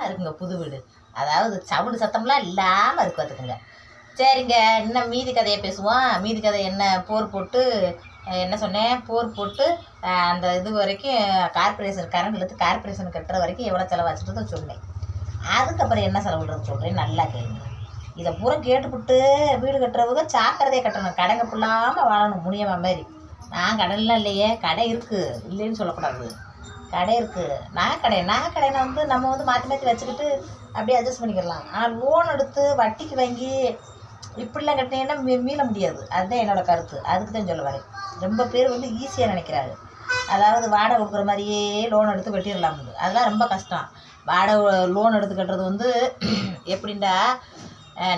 இருக்குங்க புது வீடு. அதாவது சவுண்டு சத்தம்லாம் இல்லாமல் இருக்கு பார்த்துக்குங்க. சரிங்க, இன்னும் மீதி கதையை பேசுவோம். மீதி கதை என்ன, போர் போட்டு என்ன சொன்னேன், போர் போட்டு அந்த இது வரைக்கும் கார்பரேஷன் கரண்ட் இழுத்து கார்பரேஷன் கட்டுற வரைக்கும் எவ்வளோ செலவாச்சுட்டு சொன்னேன். அதுக்கப்புறம் என்ன செலவுன்றது சொல்கிறேன், நல்லா கேளுங்க. இதை பூரா கேட்டுவிட்டு வீடு கட்டுறவங்க சாக்கிறதே கட்டணும், கடைங்க புல்லாமல் வாழணும் முனியம்மா மாதிரி. நான் கடைலாம் இல்லையே, கடை இருக்குது இல்லைன்னு சொல்லக்கூடாது, கடை இருக்குது. நகை கடையில் வந்து நம்ம வந்து மாற்றி மாற்றி வச்சுக்கிட்டு அப்படியே அட்ஜஸ்ட் பண்ணிக்கிடலாம். ஆனால் லோன் எடுத்து வட்டிக்கு வாங்கி இப்படிலாம் கட்டினீங்கன்னா மீள முடியாது. அதுதான் என்னோடய கருத்து. அதுக்கு தான் சொல்ல வரேன். ரொம்ப பேர் வந்து ஈஸியாக நினைக்கிறாரு, அதாவது வாடகை கொடுக்குற மாதிரியே லோன் எடுத்து வெட்டிடலாம்னு. அதெல்லாம் ரொம்ப கஷ்டம். வாடகை லோன் எடுத்து கட்டுறது வந்து எப்படின்னா,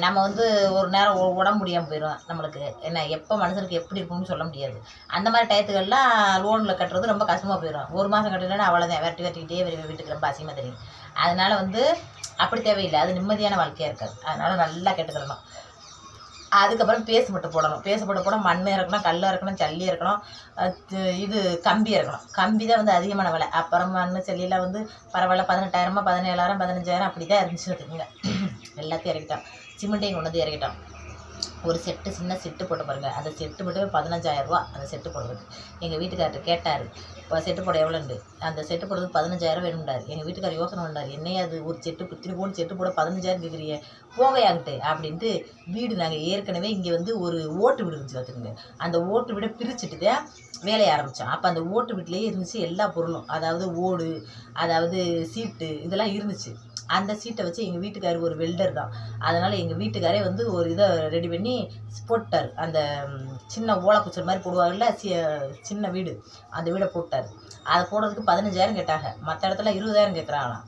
நம்ம வந்து ஒரு நேரம் உடம்பு முடியாமல் போயிடும் நம்மளுக்கு. என்ன எப்போ மனுஷனுக்கு எப்படி இருக்கும்னு சொல்ல முடியாது. அந்த மாதிரி டயத்துக்கெல்லாம் லோனில் கட்டுறது ரொம்ப கஷ்டமாக போயிடும். ஒரு மாதம் கட்டினா அவ்வளோதான், வெட்டிக்கிட்டே வீட்டுக்கு ரொம்ப அசிங்கமாக தெரியும். அதனால் வந்து அப்படி தேவையில்லை, அது நிம்மதியான வாழ்க்கையாக இருக்காது. அதனால் நல்லா கேட்டுக்கிடணும். அதுக்கப்புறம் பேஸ்மெண்ட்டு போடணும். பேஸ்மெண்ட்டு போட மண் இறக்கணும், கல் இறக்கணும், ஜல்லி இறக்கணும், இது கம்பி இறக்கணும். கம்பி தான் வந்து அதிகமான விலை. அப்புறம் மண் ஜல்லியில் வந்து பரவாயில்ல 18,000 17,000 15,000 அப்படி தான் இருந்துச்சு வச்சுக்கோங்க. எல்லாத்தையும் இறக்கிட்டோம். சிமெண்ட்டையும் கொண்டு வந்து இறக்கிட்டோம். ஒரு செட்டு சின்ன செட்டு போட்டு பாருங்கள். அந்த செட்டு போட்டு 15,000 ரூபா அந்த செட்டு போடுறது. எங்கள் வீட்டுக்காரர் கேட்டார், இப்போ செட்டு போட எவ்வளோண்டு. அந்த செட்டு போடுறதுக்கு 15,000 வேணும்டார். எங்கள் வீட்டுக்காரர் யோசனை பண்ணார், என்னையா அது ஒரு செட்டு புத்திரி போட்டு செட்டு போட 15,000 கேட்குறீங்க, போகையாகிட்டு அப்படின்ட்டு. வீடு நாங்கள் ஏற்கனவே இங்கே வந்து ஒரு ஓட்டு வீடு இருந்துச்சு பார்த்துக்குங்க. அந்த ஓட்டு வீடை பிரிச்சுட்டு தான் வேலையை ஆரம்பித்தோம். அப்போ அந்த ஓட்டு வீட்டிலேயே இருந்துச்சு எல்லா பொருளும், அதாவது ஓடு, அதாவது சீட்டு, இதெல்லாம் இருந்துச்சு. அந்த சீட்டை வச்சு எங்கள் வீட்டுக்காரர் ஒரு வெல்டர் தான். அதனால் எங்கள் வீட்டுக்காரே வந்து ஒரு இதை ரெடி பண்ணி போட்டார். அந்த சின்ன ஓலைக்குச்சல் மாதிரி போடுவாங்கல்ல, சின்ன வீடு, அந்த வீடை போட்டார். அதை போடுறதுக்கு 15,000 கேட்டாங்க. மற்ற இடத்துல 20,000 கேட்குறாங்களாம்.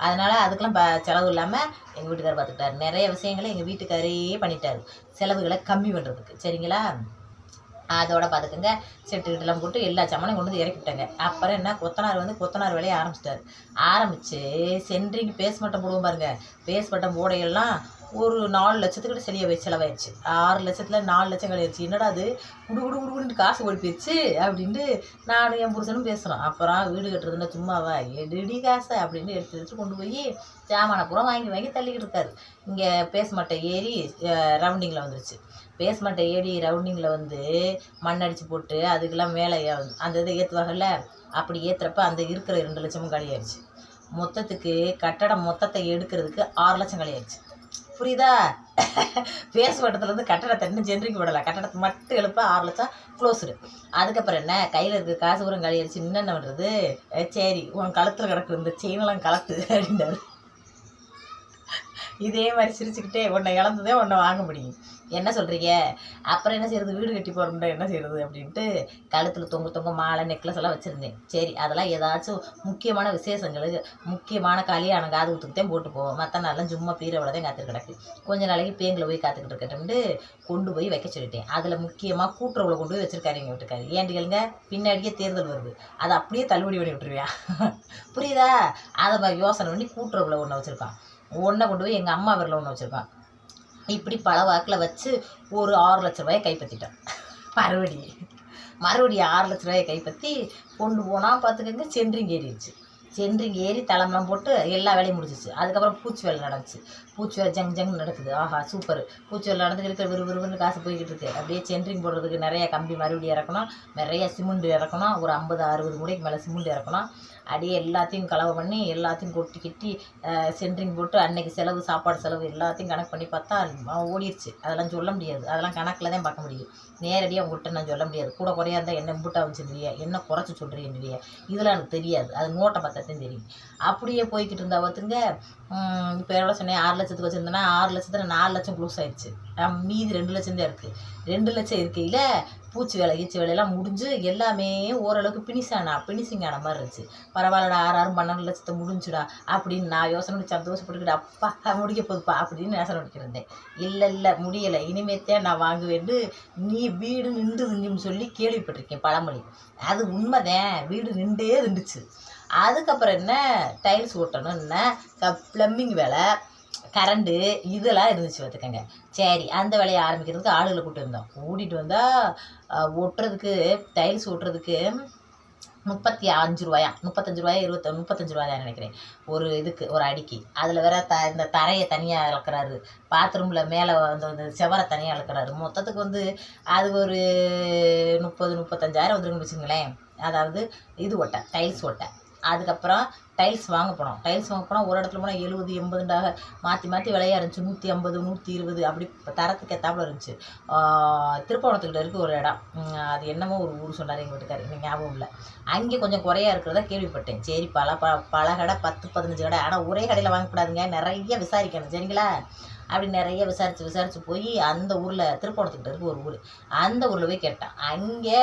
அதனால் அதுக்கெல்லாம் செலவு இல்லாமல் எங்கள் வீட்டுக்காரர் பார்த்துக்கிட்டார். நிறைய விஷயங்களை எங்கள் வீட்டுக்காரே பண்ணிட்டார், செலவுகளை கம்மி பண்ணுறதுக்கு. சரிங்களா? அதோட பார்த்துக்கோங்க, செட்டுக்கிட்டெல்லாம் போட்டு எல்லா சாமானையும் கொண்டு வந்து இறக்கிவிட்டாங்க. அப்புறம் என்ன, கொத்தனார் வேலையை ஆரம்பித்து சென்ட்ரிங் பேஸ் மட்டம் போடுவோம் பாருங்கள். பேஸ் மட்டம் போடையெல்லாம் ஒரு 4 லட்சத்துக்கிட்ட செலவாயிடுச்சு. 6 லட்சத்தில் 4 லட்சம் கழிச்சு. என்னடா அது குடுன்னு காசு ஓடி போயிடுச்சு அப்படின்ட்டு நானும் என் புருஷனும் பேசுகிறோம். அப்புறம் வீடு கட்டுறதுன்னா சும்மாவா, எடுடி காசை அப்படின்னு எடுத்து கொண்டு போய் சாமானை பூரா வாங்கி தள்ளிக்கிட்டு இருக்காரு. இங்கே பேஸ்மட்டை ஏறி ரவுண்டிங்கில் வந்துருச்சு. பேஸ்மெண்ட்டை ஏறி ரவுண்டிங்கில் வந்து மண் அடித்து போட்டு அதுக்கெல்லாம் மேலே அந்த இதை ஏற்றுவாங்கல்ல, அப்படி ஏற்றுறப்ப அந்த இருக்கிற 2 லட்சமும் காலியாகிடுச்சு. மொத்தத்துக்கு கட்டடம் மொத்தத்தை எடுக்கிறதுக்கு 6 லட்சம் காலியாகிடுச்சு. புரியுதா? பேஸ்மெண்டத்துலேருந்து கட்டடத்தை இன்னும் ஜென்ரிக்கு விடலை, கட்டடத்தை மட்டும் எழுப்ப 6 லட்சம் க்ளோஸ்டு. அதுக்கப்புறம் என்ன, கையில் இருக்கிற காசு பூரம் காலியாகிடுச்சு. இன்னும் என்ன பண்ணுறது, சரி உன் கழுத்தில் கிடக்குற இந்த செயினெல்லாம் கலத்து அப்படின்றாரு. இதே மாதிரி சிரிச்சுக்கிட்டே உன்னை இழந்ததே உன்னை வாங்க முடியும், என்ன சொல்கிறீங்க? அப்புறம் என்ன செய்கிறது, வீடு கட்டி போகிறோம்னா என்ன செய்கிறது அப்படின்ட்டு கழுத்தில் தொங்க மாலை நெக்லஸ் எல்லாம் வச்சுருந்தேன். சரி, அதெல்லாம் ஏதாச்சும் முக்கியமான விசேஷங்கள், முக்கியமான கல்யாணம் காது ஊற்றுக்கிட்டே போட்டு போவோம். மற்ற நாளெலாம் சும்மா பீரவளை தான் காத்துட்டு கிடக்கு. கொஞ்ச நாளைக்கு பேங்கில் போய் காத்துக்கிட்டு இருக்கட்டும்ட்டு கொண்டு போய் வைக்க சொல்லிட்டேன். அதில் முக்கியமாக கூட்டுறவுல கொண்டு போய் வச்சுருக்காரு எங்கள் வீட்டுக்காரு. ஏண்டிகளுங்க, பின்னாடியே தேர்தல் வருது, அதை அப்படியே தள்ளுபடி பண்ணி விட்டுருவியா? புரியுதா? அதை யோசனை பண்ணி கூட்டுறவுல ஒன்று வச்சுருக்கான், ஒன்றை கொண்டு போய் எங்கள் அம்மா பேரில் ஒன்று வச்சுருக்கான். இப்படி பல வாக்கில் வச்சு ஒரு 6 லட்ச ரூபாயை கைப்பற்றிட்டேன். மறுபடியும் 6 லட்ச ரூபாயை கைப்பற்றி கொண்டு போனால் பார்த்துக்கங்க, சென்ட்ரிங் ஏறிடுச்சு. சென்ட்ரிங் ஏறி தளம்லாம் போட்டு எல்லா வேலையும் முடிஞ்சிச்சு. அதுக்கப்புறம் பூச்சி வேலை நடந்துச்சு. பூச்சி வேலை ஜங் நடக்குது. ஆஹா சூப்பர். பூச்சி வேலை நடந்துட்டு இருக்கிற விறுவிறுன்னு காசு போய்கிட்டு இருக்குது. அப்படியே சென்ட்ரிங் போடுறதுக்கு நிறைய கம்பி மறுபடியும் இறக்கணும், நிறைய சிமெண்ட் இறக்கணும், ஒரு 50-60 மூடைக்கு மேலே சிமெண்ட் இறக்கணும். அப்படியே எல்லாத்தையும் கலவை பண்ணி எல்லாத்தையும் கொட்டி சென்ட்ரிங் போட்டு அன்னைக்கு செலவு, சாப்பாடு செலவு எல்லாத்தையும் கணக்கு பண்ணி பார்த்தா ஓடிடுச்சு. அதெல்லாம் சொல்ல முடியாது, அதெல்லாம் கணக்கில் தான் பார்க்க முடியும். நேரடியாக உங்கள்கிட்ட நான் சொல்ல முடியாது. கூட குறையா இருந்தால் என்ன இம்புட்டா வச்சுருவியா, என்ன குறைச்சி சொல்கிறீன்னுவியா, இதெல்லாம் எனக்கு தெரியாது. அது நோட்டை பார்த்தாத்தையும் தெரியும். அப்படியே போய்கிட்டு இருந்தா பார்த்துங்க. இப்போ எவ்வளோ சொன்னேன், 6 லட்சத்துக்கு வச்சுருந்தேன்னா 6 லட்சத்தில் 4 லட்சம் க்ளோஸ் ஆயிடுச்சு. மீதி 2 லட்சம் தான் இருக்குது. 2 லட்சம் இருக்கையில் பூச்சி வேலை கீச்சி வேலையெல்லாம் முடிஞ்சு எல்லாமே ஓரளவுக்கு பினிஷிங் ஆன மாதிரி இருந்துச்சு. பரவாயில்லடா, 6 12 லட்சத்தை முடிஞ்சுடா அப்படின்னு நான் யோசனை சந்தோஷப்பட்டுக்கிட்டு, அப்பா முடிக்க போகுதுப்பா அப்படின்னு யோசனை பண்ணிக்கிருந்தேன். இல்லை முடியலை, இனிமேத்தான் நான் வாங்குவேன்னு நீ வீடு நின்றுதுன்னு சொல்லி கேள்விப்பட்டிருக்கேன் பழமொழி. அது உண்மைதான், வீடு நின்றே இருந்துச்சு. அதுக்கப்புறம் என்ன, டைல்ஸ் ஓட்டணும், என்ன ப்ளம்பிங் வேலை, கரண்டு, இதெல்லாம் இருந்துச்சு பார்த்துக்கங்க. சரி, அந்த வேலையை ஆரம்பிக்கிறதுக்கு ஆளுகளை கூப்பிட்டு வந்தோம். கூட்டிகிட்டு வந்தால் ஒட்டுறதுக்கு, டைல்ஸ் ஒட்டுறதுக்கு ₹35 ₹35 நினைக்கிறேன் ஒரு இதுக்கு, ஒரு அடிக்கு. அதில் வேற இந்த தரையை தனியாக இழக்கிறாரு, பாத்ரூமில் மேலே அந்த செவரை தனியாக இழக்கிறாரு. மொத்தத்துக்கு வந்து அது ஒரு 30-35 வந்துருக்குன்னு வச்சுங்களேன். அதாவது இது ஒட்டை, டைல்ஸ் ஒட்டை. அதுக்கப்புறம் டைல்ஸ் வாங்க போனோம் ஒரு இடத்துல போனால் 70-80 மாற்றி மாற்றி விலையாக இருந்துச்சு. 150 120 அப்படி தரத்துக்கு ஏற்றாப்புல இருந்துச்சு. திருப்பவனத்துக்கிட்ட இருக்குது ஒரு இடம், அது என்னமோ ஒரு ஊர் சொன்னார் எங்கள் வீட்டுக்கார், எனக்கு ஞாபகம் இல்லை. அங்கே கொஞ்சம் குறையா இருக்கிறதா கேள்விப்பட்டேன். சரி, பல கடை 10-15 கடை, ஆனால் ஒரே கடையில் வாங்கக்கூடாதுங்க, நிறைய விசாரிக்கணும் சரிங்களா. அப்படி நிறைய விசாரித்து போய் அந்த ஊரில், திருப்பவனத்துக்கிட்ட இருக்குது ஒரு ஊர், அந்த ஊரில் போய் கேட்டேன். அங்கே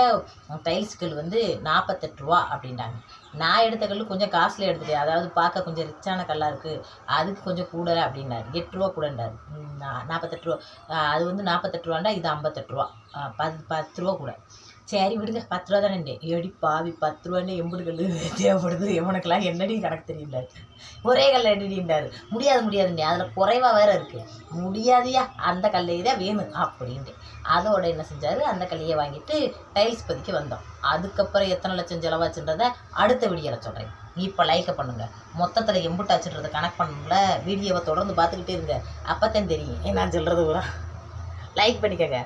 டைல்ஸ் கல் வந்து ₹48 அப்படின்ட்டாங்க. நான் எடுத்த கல் கொஞ்சம் காஸ்ட்லியாக எடுத்துட்டேன், அதாவது பார்க்க கொஞ்சம் ரிச்சான கல்லாக இருக்குது, அதுக்கு கொஞ்சம் கூட அப்படின்னாரு. ₹8 கூடன்றாரு. ₹48, அது வந்து ₹48, இது ₹58, ₹10 கூட. சரி விடுங்க, ₹10 தானே. எடி பாவி, ₹10 எம்பது கல் தேவைப்படுது, எவனுக்கெல்லாம் என்னடி கணக்கு தெரியல. ஒரே கல் அடின்றாரு. முடியாதுண்டி, அதில் குறைவாக வேறு இருக்குது. முடியாதியா, அந்த கல்லையே தான் வேணும் அப்படின்ட்டு. அதோட என்ன செஞ்சார், அந்த கல்லையை வாங்கிட்டு டைல்ஸ் பதிக்க வந்தோம். அதுக்கப்புறம் எத்தனை லட்சம் செலவாச்சுன்றதை அடுத்த வீடியோவில் சொல்கிறேன். இப்போ லைக்கை பண்ணுங்கள். மொத்தத்தில் எம்புட்டாச்சுன்றதை கணக்கு பண்ணல. வீடியோவை தொடர்ந்து பார்த்துக்கிட்டே இருங்க, அப்போத்தான் தெரியும் நான் சொல்கிறது. லைக் பண்ணிக்கங்க.